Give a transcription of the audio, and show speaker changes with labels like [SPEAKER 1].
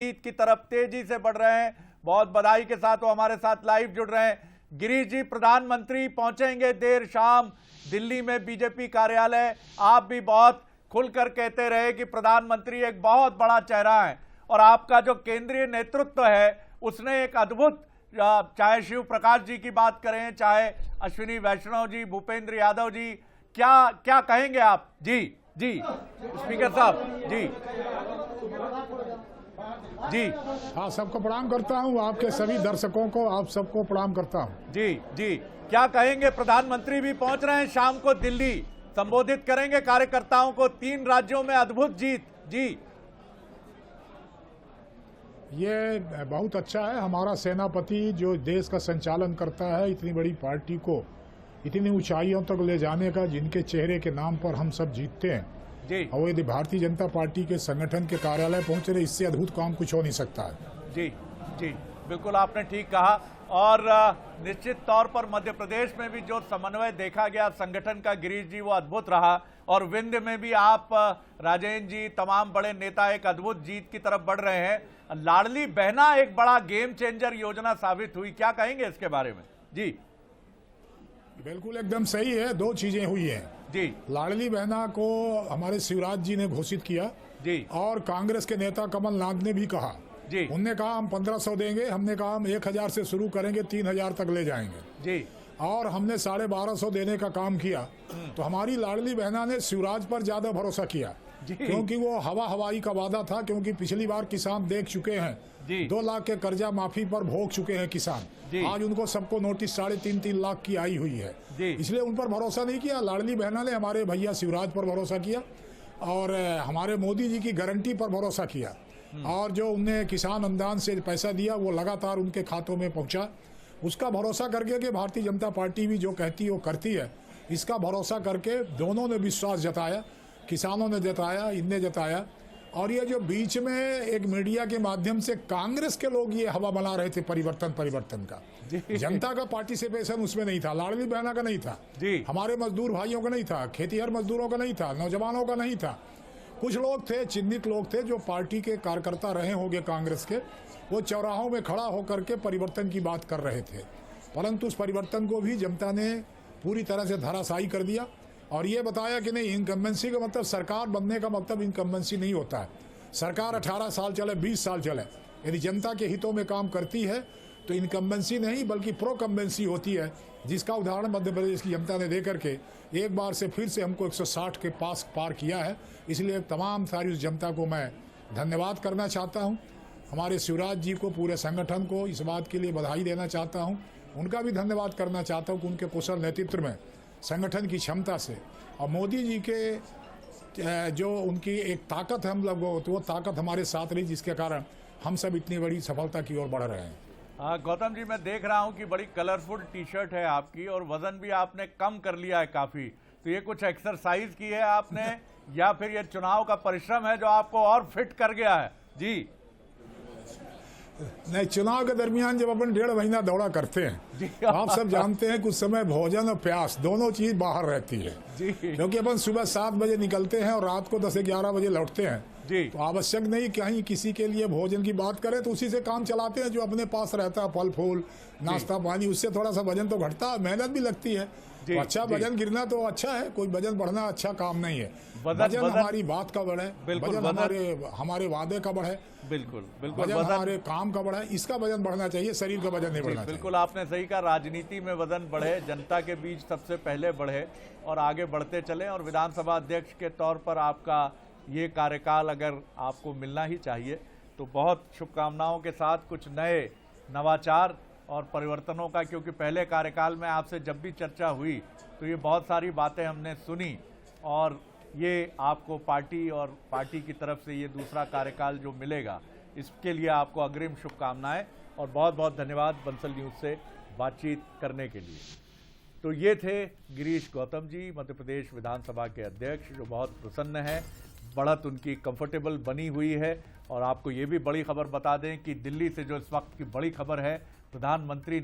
[SPEAKER 1] जीत की तरफ तेजी से बढ़ रहे हैं। बहुत बधाई के साथ वो हमारे साथ लाइव जुड़ रहे हैं। गिरीश जी, प्रधानमंत्री पहुंचेंगे देर शाम दिल्ली में बीजेपी कार्यालय। आप भी बहुत खुलकर कहते रहे कि प्रधानमंत्री एक बहुत बड़ा चेहरा है और आपका जो केंद्रीय नेतृत्व है उसने एक अद्भुत, चाहे शिव प्रकाश जी की बात करें, चाहे अश्विनी वैष्णव जी, भूपेंद्र यादव जी, क्या क्या कहेंगे आप? जी जी स्पीकर साहब। जी जी
[SPEAKER 2] हाँ, सबको प्रणाम करता हूँ। आपके सभी दर्शकों को, आप सबको प्रणाम करता हूँ।
[SPEAKER 1] जी जी क्या कहेंगे? प्रधानमंत्री भी पहुंच रहे हैं शाम को दिल्ली, संबोधित करेंगे कार्यकर्ताओं को। 3 राज्यों में अद्भुत जीत। जी,
[SPEAKER 2] ये बहुत अच्छा है। हमारा सेनापति जो देश का संचालन करता है, इतनी बड़ी पार्टी को इतनी ऊंचाइयों तक ले जाने का, जिनके चेहरे के नाम पर हम सब जीतते हैं
[SPEAKER 1] जी
[SPEAKER 2] और यदि भारतीय जनता पार्टी के संगठन के कार्यालय पहुंचे रहे, इससे अद्भुत काम कुछ हो नहीं सकता है।
[SPEAKER 1] जी जी बिल्कुल आपने ठीक कहा। और निश्चित तौर पर मध्य प्रदेश में भी जो समन्वय देखा गया संगठन का, गिरीश जी, वो अद्भुत रहा। और विंध्य में भी आप, राजेंद्र जी, तमाम बड़े नेता एक अद्भुत जीत की तरफ बढ़ रहे हैं। लाडली बहना एक बड़ा गेम चेंजर योजना साबित हुई, क्या कहेंगे इसके बारे में? जी
[SPEAKER 2] बिल्कुल एकदम सही है। 2 चीजें हुई हैं
[SPEAKER 1] जी।
[SPEAKER 2] लाडली बहना को हमारे शिवराज जी ने घोषित किया
[SPEAKER 1] जी
[SPEAKER 2] और कांग्रेस के नेता कमलनाथ ने भी कहा
[SPEAKER 1] जी।
[SPEAKER 2] उनने कहा हम 1500 देंगे, हमने कहा हम 1000 से शुरू करेंगे, 3000 तक ले जाएंगे
[SPEAKER 1] जी।
[SPEAKER 2] और हमने 1250 देने का काम किया। तो हमारी लाडली बहना ने शिवराज पर ज्यादा भरोसा किया क्योंकि वो हवाई का वादा था। क्योंकि पिछली बार किसान देख चुके हैं, 2 लाख के कर्जा माफी पर भोग चुके हैं किसान। आज उनको सबको नोटिस 3.5 लाख की आई हुई है, इसलिए उन पर भरोसा नहीं किया। लाडली बहना ने हमारे भैया शिवराज पर भरोसा किया और हमारे मोदी जी की गारंटी पर भरोसा किया। और जो उन्हें किसान अनुदान से पैसा दिया वो लगातार उनके खातों में पहुंचा। उसका भरोसा करके कि भारतीय जनता पार्टी भी जो कहती है वो करती है, इसका भरोसा करके दोनों ने विश्वास जताया, किसानों ने जताया, इनने जताया। और ये जो बीच में एक मीडिया के माध्यम से कांग्रेस के लोग ये हवा बना रहे थे परिवर्तन का, जनता का पार्टिसिपेशन उसमें नहीं था, लाडली बहना का नहीं था, हमारे मजदूर भाइयों का नहीं था, खेतीहर मजदूरों का नहीं था, नौजवानों का नहीं था। कुछ लोग थे, चिन्हित लोग थे, जो पार्टी के कार्यकर्ता रहे होंगे कांग्रेस के, वो चौराहों में खड़ा होकर के परिवर्तन की बात कर रहे थे। परंतु उस परिवर्तन को भी जनता ने पूरी तरह से धराशायी कर दिया और ये बताया कि नहीं, इनकम्बेंसी का मतलब, सरकार बनने का मतलब इनकम्बेंसी नहीं होता है। सरकार 18 साल चले, 20 साल चले, यदि जनता के हितों में काम करती है तो इनकम्बेंसी नहीं बल्कि प्रोकम्बेंसी होती है, जिसका उदाहरण मध्य प्रदेश की जनता ने दे करके एक बार से फिर से हमको 160 के पास पार किया है। इसलिए तमाम सारी उस जनता को मैं धन्यवाद करना चाहता हूँ। हमारे शिवराज जी को, पूरे संगठन को इस बात के लिए बधाई देना चाहता हूँ। उनका भी धन्यवाद करना चाहता हूँ कि उनके कुशल नेतृत्व में, संगठन की क्षमता से और मोदी जी के जो उनकी एक ताकत है हम लोगों, तो वो ताकत हमारे साथ रही, जिसके कारण हम सब इतनी बड़ी सफलता की ओर बढ़ रहे हैं।
[SPEAKER 1] गौतम जी, मैं देख रहा हूं कि बड़ी कलरफुल टी-शर्ट है आपकी और वजन भी आपने कम कर लिया है काफी। तो ये कुछ एक्सरसाइज की है आपने या फिर ये चुनाव का परिश्रम है जो आपको और फिट कर गया है? जी
[SPEAKER 2] नहीं, चुनाव के दरमियान जब अपन 1.5 महीना दौड़ा करते हैं तो आप सब जानते हैं कुछ समय भोजन और प्यास दोनों चीज बाहर रहती है। क्योंकि अपन सुबह 7 बजे निकलते हैं और रात को 10-11 बजे लौटते हैं, तो आवश्यक नहीं कहीं किसी के लिए भोजन की बात करें, तो उसी से काम चलाते हैं जो अपने पास रहता है, फल फूल, नाश्ता पानी। उससे थोड़ा सा वजन तो घटता है, मेहनत भी लगती है। तो अच्छा वजन गिरना तो अच्छा है, कोई वजन बढ़ना अच्छा काम नहीं है। वजन हमारी बात का बढ़े, वजन हमारे वादे का बढ़े,
[SPEAKER 1] बिल्कुल
[SPEAKER 2] वजन हमारे काम का बढ़े, इसका वजन बढ़ना चाहिए, शरीर का वजन नहीं बढ़ना चाहिए।
[SPEAKER 1] बिल्कुल आपने सही कहा, राजनीति में वजन बढ़े, जनता के बीच सबसे पहले बढ़े और आगे बढ़ते चले। और विधानसभा अध्यक्ष के तौर पर आपका ये कार्यकाल अगर आपको मिलना ही चाहिए तो बहुत शुभकामनाओं के साथ कुछ नए नवाचार और परिवर्तनों का, क्योंकि पहले कार्यकाल में आपसे जब भी चर्चा हुई तो ये बहुत सारी बातें हमने सुनी और ये आपको पार्टी और पार्टी की तरफ से ये दूसरा कार्यकाल जो मिलेगा, इसके लिए आपको अग्रिम शुभकामनाएं और बहुत बहुत धन्यवाद बंसल न्यूज़ से बातचीत करने के लिए। तो ये थे गिरीश गौतम जी, मध्य प्रदेश विधानसभा के अध्यक्ष, जो बहुत प्रसन्न हैं, बढ़त उनकी कंफर्टेबल बनी हुई है। और आपको ये भी बड़ी खबर बता दें कि दिल्ली से जो इस वक्त की बड़ी खबर है, प्रधानमंत्री